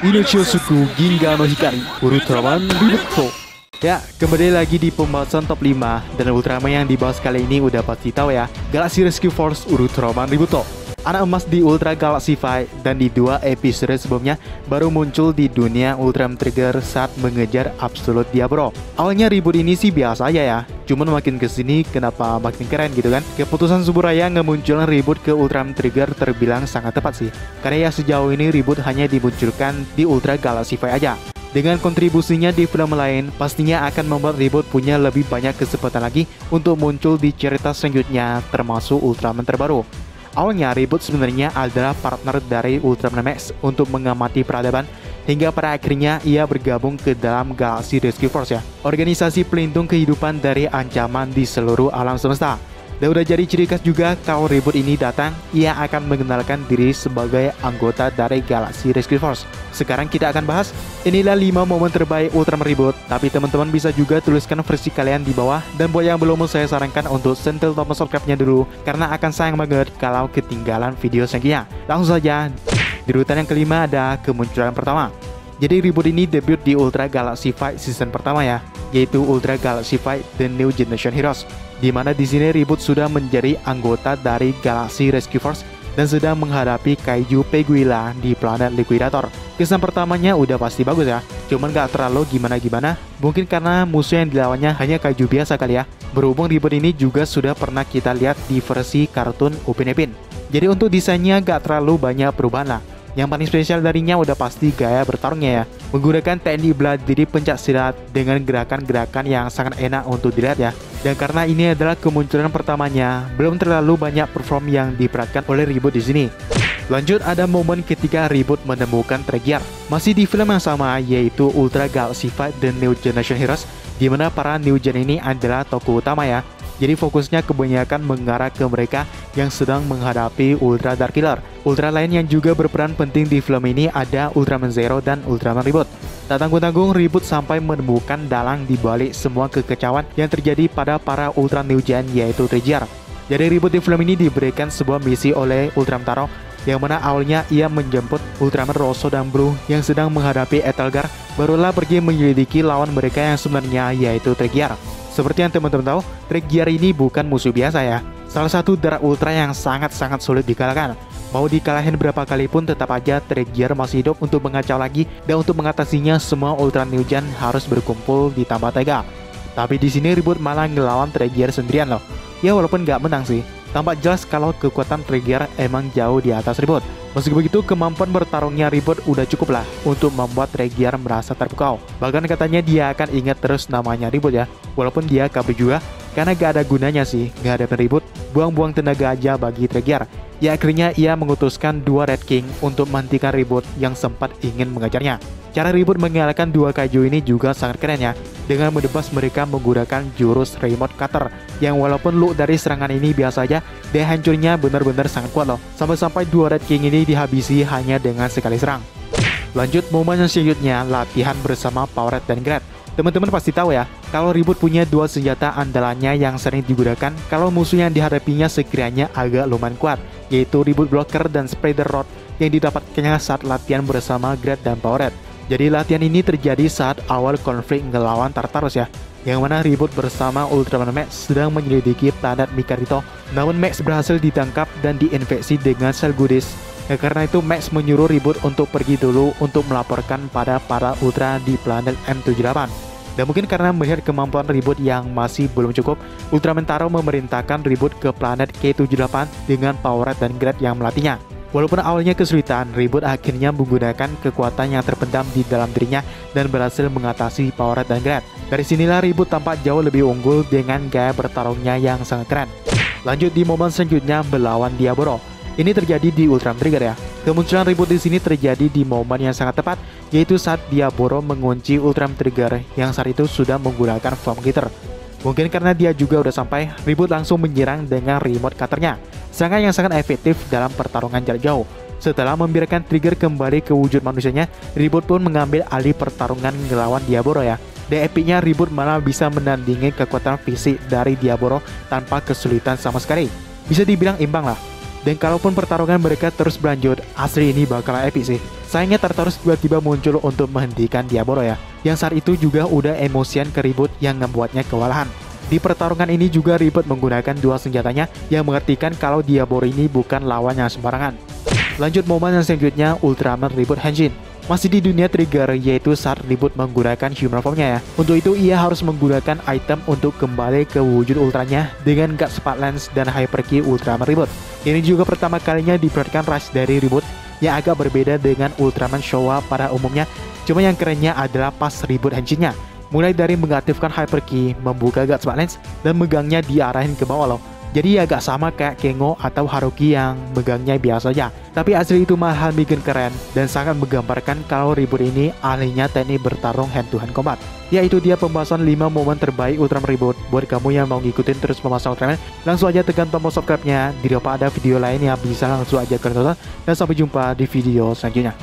Inochiyosuku Ginga no Hikari Ultraman Ributo. Ya, kembali lagi di pembahasan top 5. Dan Ultraman yang dibahas kali ini udah pasti tahu ya, Galaxy Rescue Force Ultraman Ributo, anak emas di Ultra Galaxy Fight. Dan di 2 episode sebelumnya baru muncul di dunia Ultraman Trigger saat mengejar Absolute Diablo. Awalnya ribut ini sih biasa aja ya, cuman makin kesini kenapa makin keren gitu kan. Keputusan Suburaya ngemunculkan ribut ke Ultraman Trigger terbilang sangat tepat sih, karena ya sejauh ini ribut hanya dimunculkan di Ultra Galaxy Fight aja. Dengan kontribusinya di film lain, pastinya akan membuat ribut punya lebih banyak kesempatan lagi untuk muncul di cerita selanjutnya, termasuk Ultraman terbaru. Awalnya ribut sebenarnya adalah partner dari Ultraman Max untuk mengamati peradaban, hingga pada akhirnya ia bergabung ke dalam Galaxy Rescue Force ya, organisasi pelindung kehidupan dari ancaman di seluruh alam semesta. Dan udah jadi ciri khas juga kalau ribut ini datang, ia akan mengenalkan diri sebagai anggota dari Galaxy Rescue Force. Sekarang kita akan bahas, inilah 5 momen terbaik Ultraman Ribut. Tapi teman-teman bisa juga tuliskan versi kalian di bawah. Dan buat yang belum, saya sarankan untuk sentil tombol subscribe-nya dulu, karena akan sayang banget kalau ketinggalan video selanjutnya. Langsung saja, di urutan yang kelima ada kemunculan pertama. Jadi ribut ini debut di Ultra Galaxy Fight season pertama ya, yaitu Ultra Galaxy Fight The New Generation Heroes, di mana di sini ribut sudah menjadi anggota dari Galaxy Rescue Force dan sedang menghadapi kaiju Peguila di planet Liquidator. Kesan pertamanya udah pasti bagus ya, cuman gak terlalu gimana-gimana, mungkin karena musuh yang dilawannya hanya kaiju biasa kali ya. Berhubung ribut ini juga sudah pernah kita lihat di versi kartun Upin Ipin, jadi untuk desainnya gak terlalu banyak perubahan lah. Yang paling spesial darinya udah pasti gaya bertarungnya ya, menggunakan teknik bela diri pencak silat dengan gerakan-gerakan yang sangat enak untuk dilihat ya. Dan karena ini adalah kemunculan pertamanya, belum terlalu banyak perform yang diperhatikan oleh ribut di sini. Lanjut ada momen ketika ribut menemukan Trigger, masih di film yang sama, yaitu Ultra Galaxy Fight The New Generation Heroes, di mana para New Gen ini adalah tokoh utama ya. Jadi fokusnya kebanyakan mengarah ke mereka yang sedang menghadapi Ultra Dark Killer. Ultra lain yang juga berperan penting di film ini ada Ultraman Zero dan Ultraman Ribut. Tak tanggung-tanggung ribut sampai menemukan dalang di balik semua kekacauan yang terjadi pada para Ultra New Gen, yaitu Trigger. Jadi ribut di film ini diberikan sebuah misi oleh Ultraman Taro, yang mana awalnya ia menjemput Ultraman Rosso dan Blue yang sedang menghadapi Etelgar, barulah pergi menyelidiki lawan mereka yang sebenarnya, yaitu Trigger. Seperti yang teman-teman tahu, Trigger ini bukan musuh biasa ya, salah satu darah ultra yang sangat-sangat sulit dikalahkan. Mau dikalahin berapa kali pun tetap aja Trigger masih hidup untuk mengacau lagi, dan untuk mengatasinya semua Ultra New Gen harus berkumpul di Tambah Tega. Tapi di sini ribut malah ngelawan Trigger sendirian loh. Ya walaupun nggak menang sih, tampak jelas kalau kekuatan Trigger emang jauh di atas ribut. Meski begitu, kemampuan bertarungnya ribut udah cukup lah untuk membuat Trigger merasa terpukau. Bahkan katanya dia akan ingat terus namanya ribut ya, walaupun dia kabur juga, karena gak ada gunanya sih ngadepin ribut, buang-buang tenaga aja bagi Trigger. Ya akhirnya ia mengutuskan 2 Red King untuk menghentikan ribut yang sempat ingin mengajarnya. Cara ribut mengalahkan 2 kaiju ini juga sangat keren ya, dengan menebas mereka menggunakan jurus Remote Cutter, yang walaupun look dari serangan ini biasa aja, daya hancurnya benar-benar sangat kuat loh. Sampai-sampai 2 Red King ini dihabisi hanya dengan sekali serang. Lanjut momen yang selanjutnya, latihan bersama Power Red dan Great. Teman-teman pasti tahu ya, kalau ribut punya 2 senjata andalannya yang sering digunakan kalau musuh yang dihadapinya sekiranya agak lumayan kuat, yaitu Ribut Blocker dan Spider Rod yang didapatkannya saat latihan bersama Great dan Power Red. Jadi latihan ini terjadi saat awal konflik ngelawan Tartarus ya, yang mana ribut bersama Ultraman Max sedang menyelidiki planet Mikarito. Namun Max berhasil ditangkap dan diinfeksi dengan sel Goodies. Ya, karena itu Max menyuruh ribut untuk pergi dulu untuk melaporkan pada para Ultra di planet M78. Dan mungkin karena melihat kemampuan ribut yang masih belum cukup, Ultraman Taro memerintahkan ribut ke planet K78 dengan Power Red dan Great yang melatihnya. Walaupun awalnya kesulitan, ribut akhirnya menggunakan kekuatan yang terpendam di dalam dirinya dan berhasil mengatasi Power Red dan Great. Dari sinilah ribut tampak jauh lebih unggul dengan gaya bertarungnya yang sangat keren. Lanjut di momen selanjutnya, melawan Diablo. Ini terjadi di Ultraman Trigger ya. Kemunculan ribut di sini terjadi di momen yang sangat tepat, yaitu saat Diablo mengunci Ultraman Trigger yang saat itu sudah menggunakan Flame Gitter. Mungkin karena dia juga udah sampai, ribut langsung menyerang dengan remote cutternya, serangan yang sangat efektif dalam pertarungan jarak jauh. Setelah membiarkan Trigger kembali ke wujud manusianya, ribut pun mengambil alih pertarungan ngelawan Diablo ya. Dan epicnya ribut malah bisa menandingi kekuatan fisik dari Diablo tanpa kesulitan sama sekali. Bisa dibilang imbang lah. Dan kalaupun pertarungan mereka terus berlanjut, asli ini bakalan epic sih. Sayangnya Tartarus tiba-tiba muncul untuk menghentikan Diablo ya, yang saat itu juga udah emosian ke Ribut yang membuatnya kewalahan. Di pertarungan ini juga Ribut menggunakan dua senjatanya yang mengartikan kalau Diablo ini bukan lawan yang sembarangan. Lanjut momen yang selanjutnya, Ultraman Ribut Henshin. Masih di dunia trigger, yaitu saat Ribut menggunakan human formnya ya. Untuk itu ia harus menggunakan item untuk kembali ke wujud ultranya dengan God Spark Lens dan Hyper Ki Ultraman Ribut. Ini juga pertama kalinya diperlihatkan rise dari Ribut yang agak berbeda dengan Ultraman Showa pada umumnya. Cuma yang kerennya adalah pas Ribut Henshinnya. Mulai dari mengaktifkan Hyper Ki, membuka God Spark Lens, dan megangnya diarahin ke bawah loh. Jadi agak sama kayak Kengo atau Haruki yang megangnya biasa aja. Tapi asli itu mahal bikin keren dan sangat menggambarkan kalau Ribut ini ahlinya teknik bertarung hand to hand combat. Yaitu dia pembahasan 5 momen terbaik Ultraman Ribut. Buat kamu yang mau ngikutin terus pembahasan Ultraman, langsung aja tekan tombol subscribe-nya. Di depan ada video lain yang bisa langsung aja kalian tonton. Dan sampai jumpa di video selanjutnya.